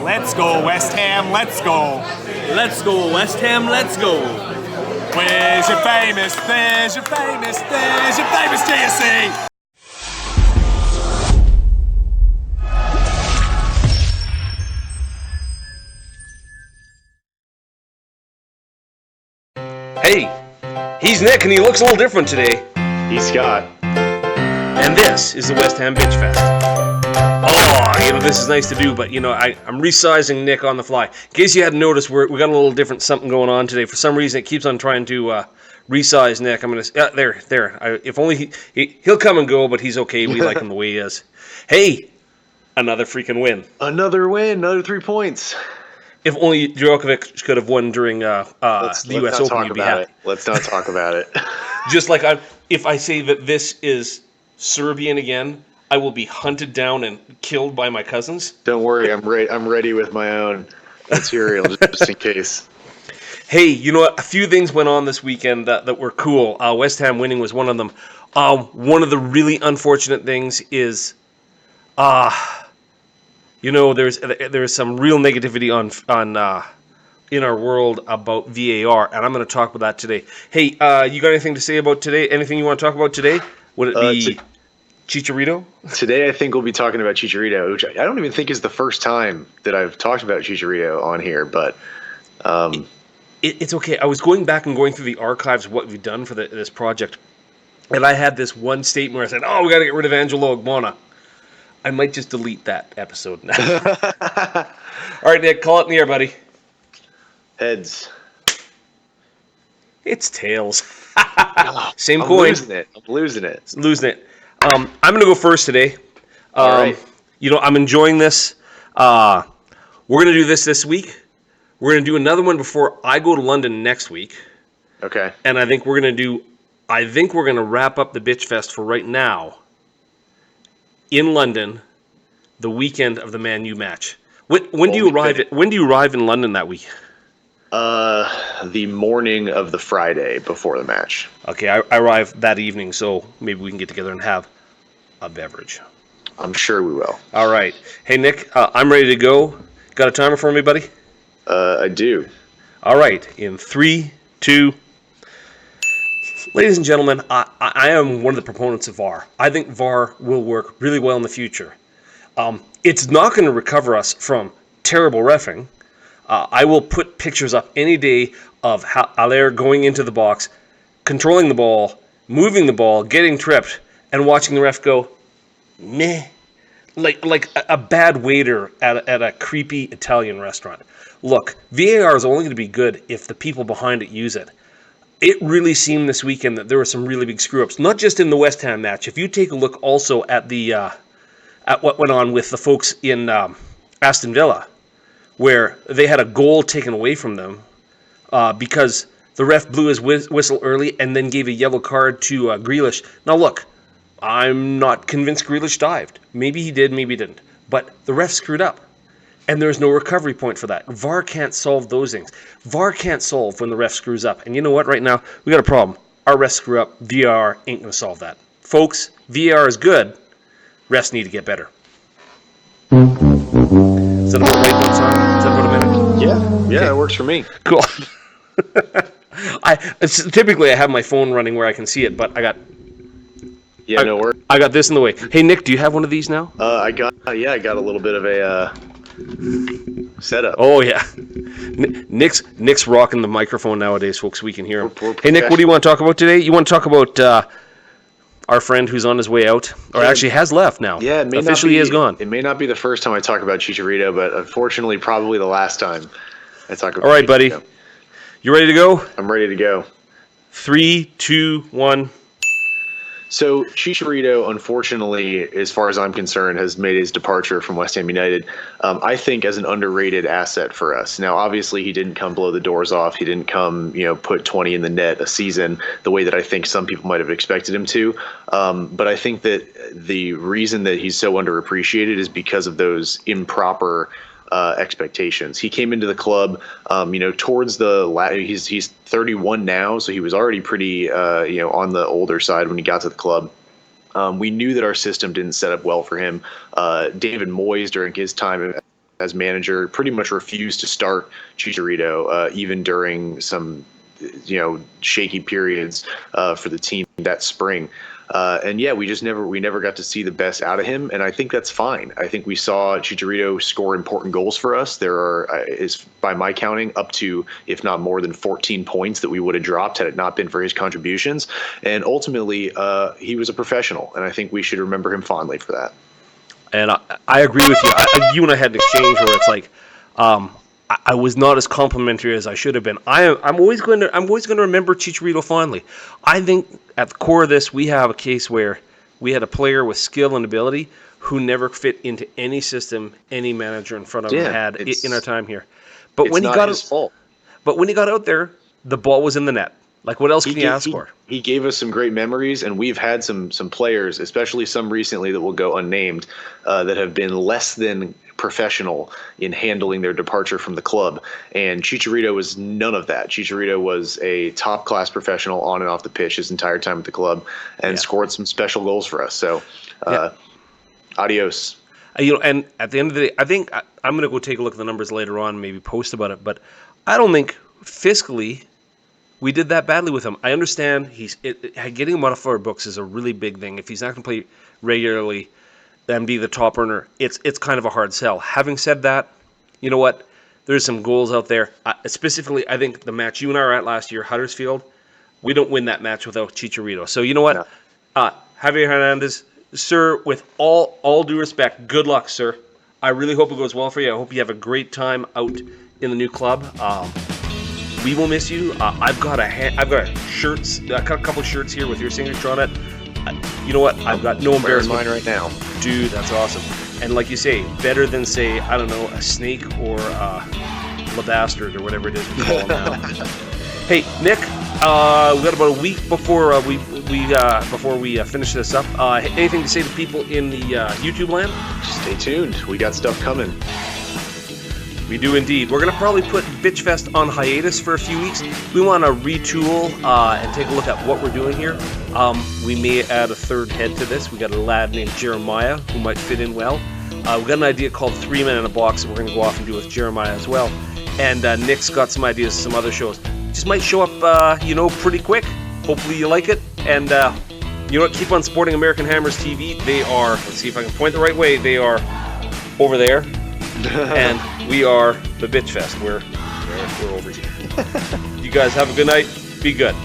Let's go, West Ham, let's go. Let's go, West Ham, let's go. Where's your famous, there's your famous, there's your famous GSC? Hey, he's Nick and he looks a little different today. He's Scott. And this is the West Ham B1tchfest. Oh, this is nice to do, but, I'm resizing Nick on the fly. In case you hadn't noticed, we got a little different something going on today. For some reason, it keeps on trying to resize Nick. I'm going to... there. If only he'll come and go, but he's okay. We like him the way he is. Hey, another freaking win. Another win, another 3 points. If only Djokovic could have won during the U.S. Open, you'd be happy. Let's not talk about it. Just like if I say that this is Serbian again, I will be hunted down and killed by my cousins. Don't worry, I'm ready with my own material just in case. Hey, a few things went on this weekend that were cool. West Ham winning was one of them. One of the really unfortunate things is, there's some real negativity on in our world about VAR, and I'm going to talk about that today. Hey, you got anything to say about today? Anything you want to talk about today? Would it be Chicharito? Today, I think we'll be talking about Chicharito, which I don't even think is the first time that I've talked about Chicharito on here, but... It's okay. I was going back and going through the archives of what we've done for this project, and I had this one statement where I said, we got to get rid of Angelo Ogbonna. I might just delete that episode now. All right, Nick, call it in the air, buddy. Heads. It's tails. Same coin. I'm losing it. I'm going to go first today. All right. I'm enjoying this. We're going to do this week. We're going to do another one before I go to London next week. Okay. And I think we're going to wrap up the B1tchfest for right now in London the weekend of the Man U match. When do you arrive in London that week? The morning of the Friday before the match. Okay, I arrive that evening, so maybe we can get together and have a beverage. I'm sure we will. All right. Hey, Nick, I'm ready to go. Got a timer for me, buddy? I do. All right. In 3, 2... Ladies and gentlemen, I am one of the proponents of VAR. I think VAR will work really well in the future. It's not going to recover us from terrible reffing. I will put pictures up any day of Haller going into the box, controlling the ball, moving the ball, getting tripped, and watching the ref go, meh, like a bad waiter at a creepy Italian restaurant. Look, VAR is only going to be good if the people behind it use it. It really seemed this weekend that there were some really big screw-ups, not just in the West Ham match. If you take a look also at what went on with the folks in Aston Villa, where they had a goal taken away from them because the ref blew his whistle early and then gave a yellow card to Grealish. Now look, I'm not convinced Grealish dived. Maybe he did, maybe he didn't. But the ref screwed up. And there's no recovery point for that. VAR can't solve those things. VAR can't solve when the ref screws up. And you know what? Right now, we got a problem. Our refs screw up. VAR ain't going to solve that. Folks, VAR is good. Refs need to get better. Is that about right, song? Is that about a minute? Yeah, it works for me. Cool. Typically I have my phone running where I can see it, but I got this in the way. Hey, Nick, do you have one of these now? I got a little bit of a setup. Oh yeah, Nick's rocking the microphone nowadays, folks. We can hear him. Hey, Nick, what do you want to talk about today? You want to talk about our friend who's on his way out, or actually has left now? Yeah, officially he is gone. It may not be the first time I talk about Chicharito, but unfortunately, probably the last time I talk about. All right, Chicharito. buddy, you ready to go? I'm ready to go. 3, 2, 1. So Chicharito, unfortunately, as far as I'm concerned, has made his departure from West Ham United, I think, as an underrated asset for us. Now, obviously, he didn't come blow the doors off. He didn't come, put 20 in the net a season the way that I think some people might have expected him to. But I think that the reason that he's so underappreciated is because of those improper expectations. He came into the club, towards he's 31 now, so he was already pretty, on the older side when he got to the club. We knew that our system didn't set up well for him. David Moyes, during his time as manager, pretty much refused to start Chicharito, even during some, shaky periods for the team that spring. And yeah, we never got to see the best out of him, and I think that's fine. I think we saw Chicharito score important goals for us. There are, is by my counting, up to, if not more than 14 points that we would have dropped had it not been for his contributions. And ultimately, he was a professional, and I think we should remember him fondly for that. And I agree with you. You and I had an exchange where it's like, I was not as complimentary as I should have been. I'm always going to remember Chicharito fondly. I think at the core of this, we have a case where we had a player with skill and ability who never fit into any system any manager in front of him had in our time here. But when he got his fault. But when he got out there, the ball was in the net. Like, what else can you ask for? He gave us some great memories, and we've had some players, especially some recently that will go unnamed, that have been less than professional in handling their departure from the club. And Chicharito was none of that. Chicharito was a top-class professional on and off the pitch his entire time at the club, and scored some special goals for us. So, adios. And at the end of the day, I think I'm going to go take a look at the numbers later on, maybe post about it. But I don't think fiscally we did that badly with him. I understand getting him off our books is a really big thing. If he's not going to play regularly and be the top earner, it's kind of a hard sell. Having said that, you know what? There's some goals out there. Specifically, I think the match you and I were at last year, Huddersfield, we don't win that match without Chicharito. So you know what? No. Javier Hernandez, sir, with all due respect, good luck, sir. I really hope it goes well for you. I hope you have a great time out in the new club. We will miss you. I've got shirts. I got a couple shirts here with your signature on it. You know what? I've got no embarrassment. Mine right now, dude. That's awesome. And like you say, better than say, I don't know, a snake or a bastard or whatever it is we call them now. Hey, Nick, we got about a week before we finish this up. Anything to say to people in the YouTube land? Stay tuned. We got stuff coming. We do indeed. We're going to probably put B1tchfest on hiatus for a few weeks. We want to retool and take a look at what we're doing here. We may add a third head to this. We got a lad named Jeremiah who might fit in well. We got an idea called 3 Men in a Box that we're going to go off and do with Jeremiah as well. And Nick's got some ideas, some other shows. Just might show up, pretty quick. Hopefully you like it. And you know what? Keep on supporting American Hammers TV. They are, let's see if I can point the right way. They are over there. And we are the B1tchfest. We're over here. You guys have a good night. Be good.